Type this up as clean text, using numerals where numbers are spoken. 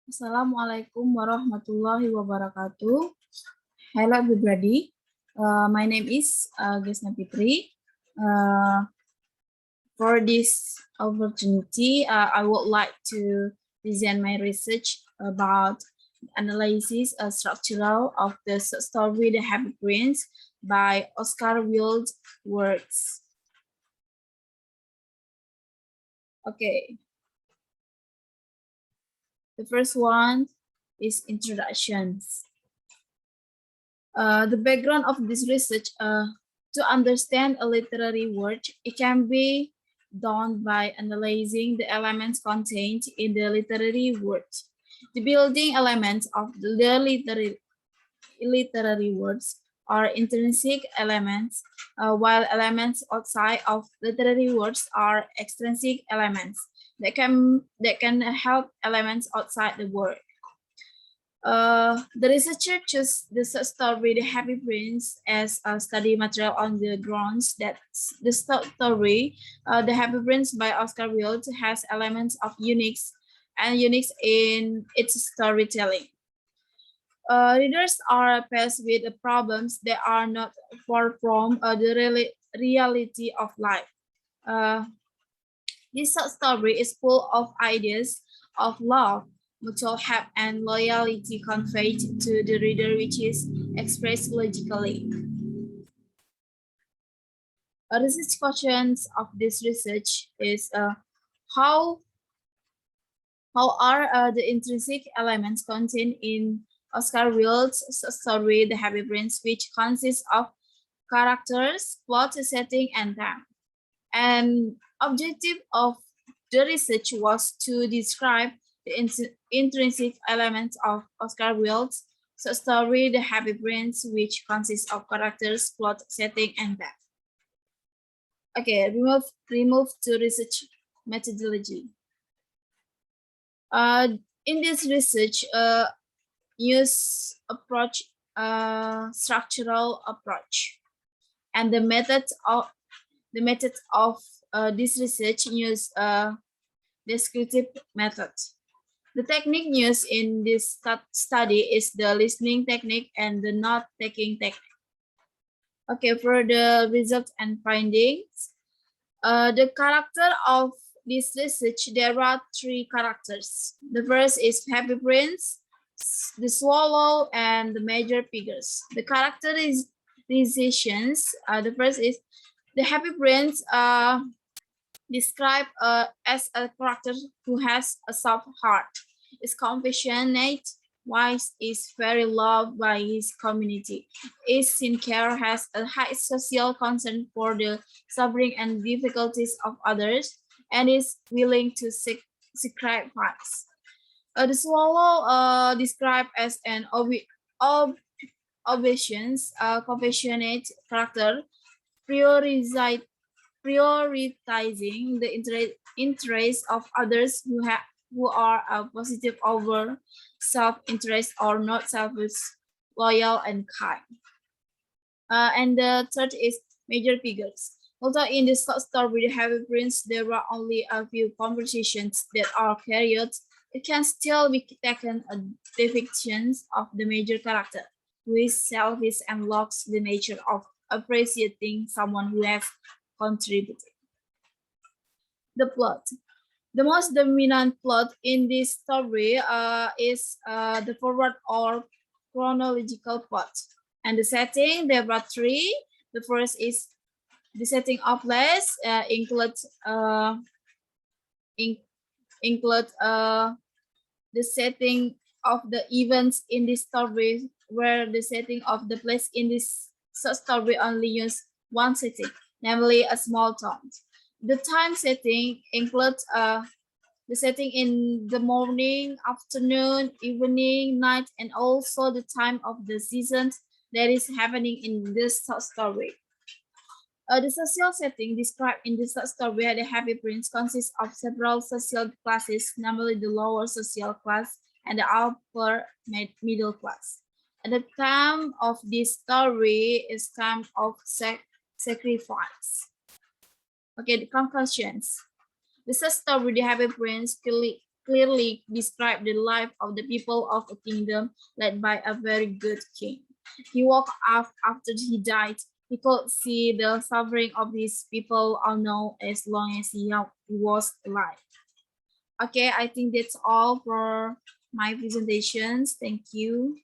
Assalamualaikum warahmatullahi wabarakatuh. Hello everybody. My name is GESNA FITRI. For this opportunity, I would like to present my research about analysis structural of the story The Happy Prince by Oscar Wilde works. Okay. The first one is introductions. The background of this research, to understand a literary work, it can be done by analyzing the elements contained in the literary work. The building elements of the literary works are intrinsic elements, while elements outside of literary works are extrinsic elements that can help elements outside the work. The researcher chose the story The Happy Prince as a study material on the grounds that the story The Happy Prince by Oscar Wilde has elements of unique in its storytelling. Readers are faced with problems that are not far from the reality of life. This story is full of ideas of love, mutual help, and loyalty conveyed to the reader, which is expressed logically. Research questions of this research is how are the intrinsic elements contained in Oscar Wilde's story, The Happy Prince, which consists of characters, plot, setting, and time. And objective of the research was to describe the intrinsic elements of Oscar Wilde's story, The Happy Prince, which consists of characters, plot, setting, and time. Okay, remove to research methodology. In this research, use approach, structural approach, and the method of this research use a descriptive method. The technique used in this study is the listening technique and the note-taking technique. Okay, for the results and findings, the character of this research, there are three characters. The first is Happy Prince, the swallow, and the major figures. The characterizations, the first is the Happy Prince, described as a character who has a soft heart, is compassionate, wise, is very loved by his community, is sincere, has a high social concern for the suffering and difficulties of others, and is willing to sacrifice. The swallow, described as an obedience, compassionate character, prioritizing the interests of others who are positive over self-interest or not selfish, loyal, and kind. And the third is major figures. Although in the story The Happy Prince there are only a few conversations that are carried, it can still be taken a depiction of the major character, who is selfish and lacks the nature of appreciating someone who has contributed. The plot. The most dominant plot in this story is the forward or chronological plot. And the setting, there are three. The first is the setting of place, includes the setting of the events in this story, where the setting of the place in this story only use one setting, namely a small town. The time setting includes the setting in the morning, afternoon, evening, night, and also the time of the season that is happening in this story. The social setting described in this story, The Happy Prince, consists of several social classes, namely the lower social class and the upper middle class. And the time of this story is time of sacrifice. Okay, the conclusions. The story The Happy Prince clearly describe the life of the people of a kingdom led by a very good king. He woke up after he died. He could see the suffering of his people all know as long as he was alive. Okay, I think that's all for my presentations. Thank you.